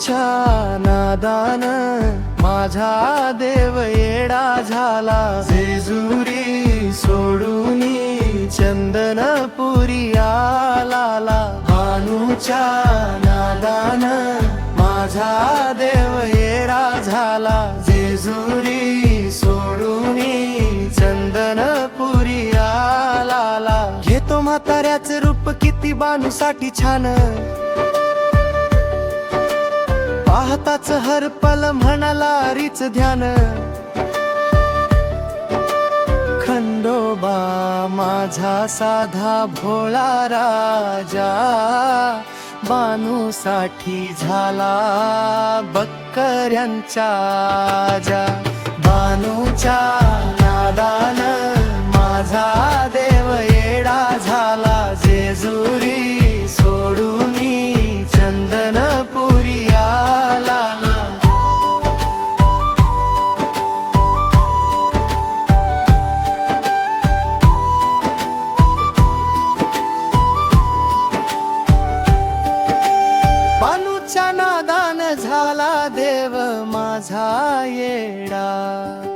बानूच्या नादान माझा देव येडा झाला, जेजुरी सोडूनी चंदनपुरी आला। बानूच्या नादान माझा देव येडा झाला, जेजुरी सोडूनी चंदनपुरी आला। घेतो म्हाताऱ्याचे रूप किती बानूसाठी छान, पाहताच हर पल म्हणाला रीच ध्यान। खंडोबा माझा साधा भोळा राजा, बानूसाठी झाला बकऱ्यांचा आजा। बानूच्या नादान माझा देव येडा झाला, जेजुरी सोडूनी चंदनपुरी आला। बानूच्या नादान झाला देव माझा येडा।